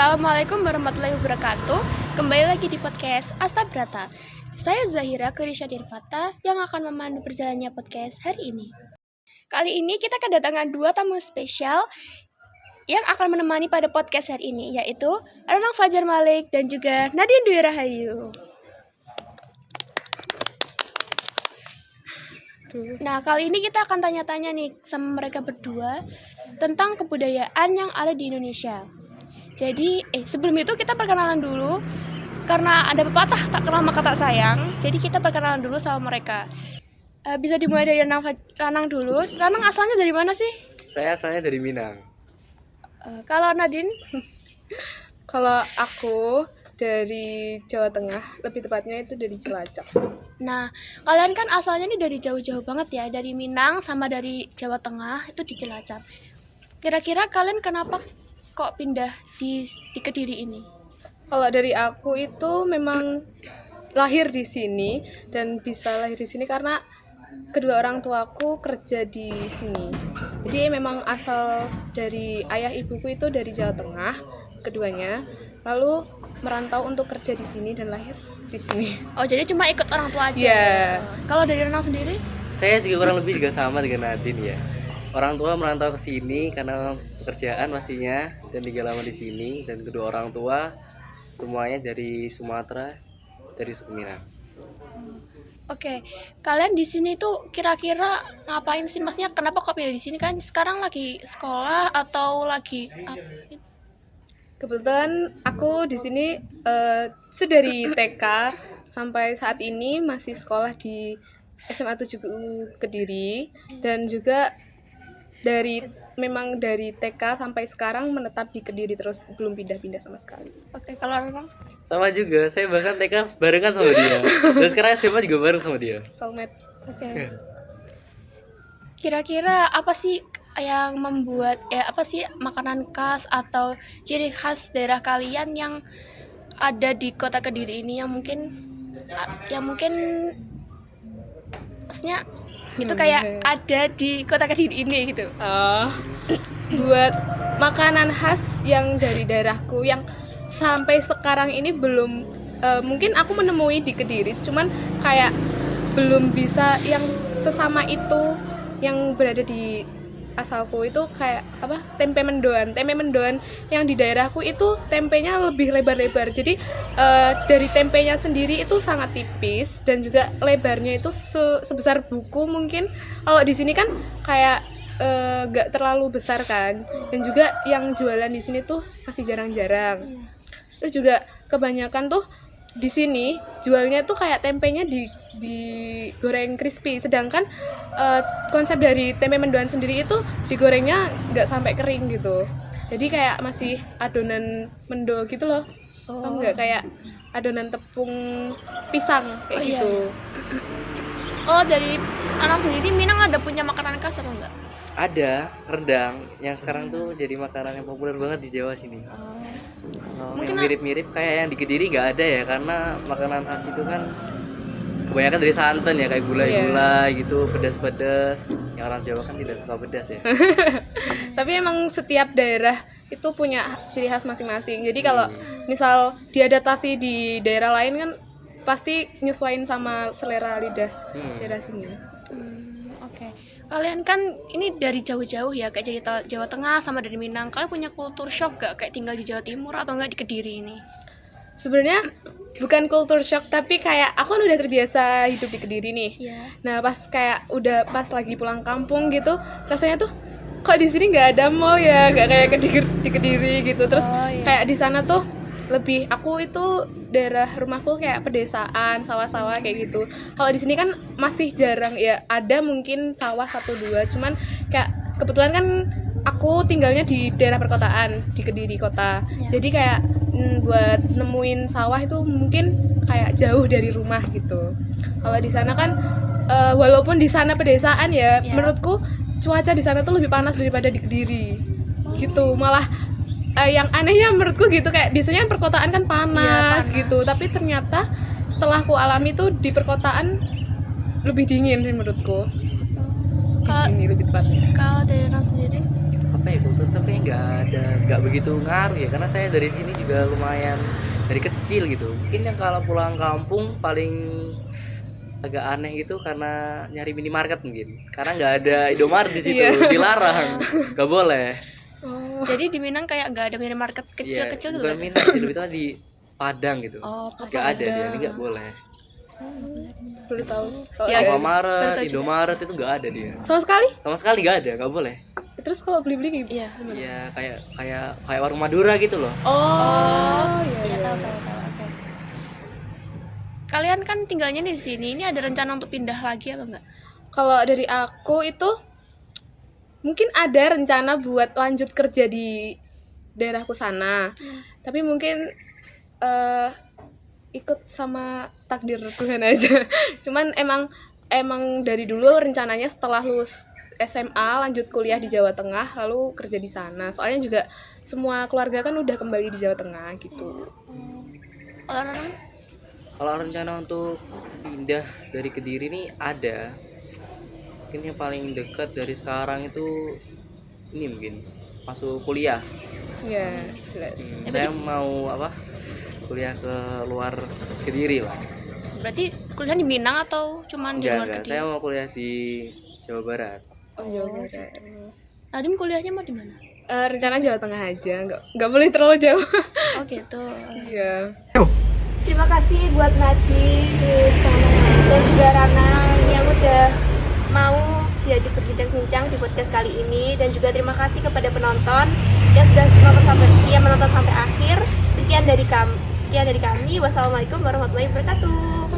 Assalamualaikum warahmatullahi wabarakatuh. Kembali lagi di podcast Astabrata. Saya Zahira Kurisha Dirfata yang akan memandu perjalanannya podcast hari ini. Kali ini kita kedatangan dua tamu spesial yang akan menemani pada podcast hari ini, yaitu Renang Fajar Malik dan juga Nadine Dwi Rahayu. Nah, kali ini kita akan tanya-tanya nih sama mereka berdua tentang kebudayaan yang ada di Indonesia. Jadi, sebelum itu kita perkenalan dulu. Karena ada pepatah tak kenal maka tak sayang. Jadi kita perkenalan dulu sama mereka. Bisa dimulai dari Ranang dulu. Ranang asalnya dari mana sih? Saya asalnya dari Minang. Kalau Nadine? Kalau aku dari Jawa Tengah, lebih tepatnya itu dari Cilacap. Nah, kalian kan asalnya nih dari jauh-jauh banget ya, dari Minang sama dari Jawa Tengah itu di Cilacap. Kira-kira kalian kenapa kok pindah di Kediri ini? Kalau dari aku itu memang lahir di sini dan bisa lahir di sini karena kedua orang tuaku kerja di sini. Jadi memang asal dari ayah ibuku itu dari Jawa Tengah, keduanya. Lalu merantau untuk kerja di sini dan lahir di sini. Oh, jadi cuma ikut orang tua aja. Yeah. Kalau dari Renang sendiri? Saya juga kurang lebih juga sama dengan Nadine ya. Orang tua merantau ke sini karena pekerjaan pastinya dan tinggal lama di sini, dan kedua orang tua semuanya dari Sumatera, dari suku Minang. Oke, kalian di sini tuh kira-kira ngapain sih? Maksudnya kenapa kok pindah di sini, kan sekarang lagi sekolah atau lagi apa? Kebetulan aku di sini dari TK sampai saat ini masih sekolah di SMA 7 Kediri, dan juga memang dari TK sampai sekarang menetap di Kediri terus, belum pindah-pindah sama sekali. Oke, kalau Renang? Sama juga, saya bahkan TK barengan sama dia. Dan sekarang SMA juga bareng sama dia. Soulmate. Oke. Kira-kira apa sih yang membuat apa sih makanan khas atau ciri khas daerah kalian yang ada di kota Kediri ini yang mungkin maksudnya itu kayak ada di kota Kediri ini gitu. Buat makanan khas yang dari daerahku yang sampai sekarang ini belum mungkin aku menemui di Kediri, cuman kayak belum bisa yang sesama itu yang berada di asalku, itu kayak apa, tempe mendoan yang di daerahku itu tempenya lebih lebar-lebar. Jadi dari tempenya sendiri itu sangat tipis dan juga lebarnya itu sebesar buku mungkin. Kalau di sini kan kayak nggak terlalu besar kan, dan juga yang jualan di sini tuh masih jarang-jarang. Terus juga kebanyakan tuh di sini jualnya tuh kayak tempenya digoreng crispy, sedangkan konsep dari tempe mendoan sendiri itu digorengnya nggak sampai kering gitu. Jadi kayak masih adonan mendo gitu loh. Oh, nggak kayak adonan tepung pisang kayak gitu. Iya. Oh, dari anak sendiri Minang ada punya makanan khas atau enggak? Ada rendang yang sekarang tuh jadi makanan yang populer banget di Jawa sini. Mungkin yang mirip-mirip kayak yang di Kediri nggak ada ya, karena makanan khas itu kan kebanyakan dari santan ya, kayak gulai-gulai gitu, pedas-pedas. Yang orang Jawa kan tidak suka pedas ya. Tapi emang setiap daerah itu punya ciri khas masing-masing. Jadi kalau misal diadaptasi di daerah lain kan pasti nyesuaiin sama selera lidah daerah sini. Oke. Kalian kan ini dari jauh-jauh ya, kayak jadi Jawa Tengah sama dari Minang. Kalian punya culture shock gak kayak tinggal di Jawa Timur atau enggak di Kediri ini? Sebenarnya bukan culture shock, tapi kayak aku kan udah terbiasa hidup di Kediri nih. Yeah. Nah, pas lagi pulang kampung gitu, rasanya tuh kok di sini nggak ada mall ya, nggak kayak di Kediri gitu. Terus kayak di sana tuh lebih, aku itu daerah rumahku kayak pedesaan, sawah-sawah kayak gitu. Kalau di sini kan masih jarang ya, ada mungkin sawah 1-2, cuman kayak kebetulan kan aku tinggalnya di daerah perkotaan, di Kediri kota. Jadi kayak buat nemuin sawah itu mungkin kayak jauh dari rumah gitu. Kalau di sana kan walaupun di sana pedesaan ya, menurutku cuaca di sana tuh lebih panas daripada di Kediri. Gitu. Malah yang anehnya menurutku gitu, kayak biasanya perkotaan kan panas gitu, tapi ternyata setelah aku alami tuh di perkotaan lebih dingin sih menurutku. Di sini lebih tepatnya. Kalau dari Renang sendiri? apa ya, kultur shock kayaknya nggak begitu ngaruh ya, karena saya dari sini juga lumayan dari kecil gitu. Mungkin yang kalau pulang kampung paling agak aneh gitu karena nyari minimarket mungkin, karena nggak ada Indomaret di situ. Iya. Dilarang, nggak boleh. Jadi di Minang kayak nggak ada minimarket Iya, kecil-kecil gitu bukan kan? Minang sih, lebih tepatnya di Padang gitu. Oh, Nggak ada dia, ini nggak boleh. Baru tahu. Kalau Ya, ada. baru Alfamaret, tahu juga. Indomaret itu nggak ada dia, Sama sekali? sama sekali nggak ada, nggak boleh. Terus kalau beli-beli gimana? iya. Gimana? Ya kayak warung Madura gitu loh. Oh, Iya, tahu. Oke. Kalian kan tinggalnya di sini. Ini ada rencana untuk pindah lagi apa enggak? Kalau dari aku itu mungkin ada rencana buat lanjut kerja di daerahku sana. Tapi mungkin ikut sama takdir Tuhan aja. Cuman emang dari dulu rencananya setelah lulus SMA lanjut kuliah di Jawa Tengah lalu kerja di sana. Soalnya juga semua keluarga kan udah kembali di Jawa Tengah gitu. Orang Kalau rencana untuk pindah dari Kediri nih ada. Mungkin yang paling dekat dari sekarang itu ini mungkin masuk kuliah. Ya, jelas. Saya mau kuliah ke luar Kediri lah. berarti kuliah di Minang atau cuman di luar Enggak. Kediri? Saya mau kuliah di Jawa Barat. Oh, Jawa Barat. Nadim kuliahnya mau di mana? Rencana Jawa Tengah aja, nggak boleh terlalu jauh. Oh gitu. Iya. Terima kasih buat Nadine dan juga Rana yang udah mau diajak berbincang-bincang di podcast kali ini, dan juga terima kasih kepada penonton yang sudah menonton sampai akhir. Sekian dari kami. Wassalamualaikum warahmatullahi wabarakatuh.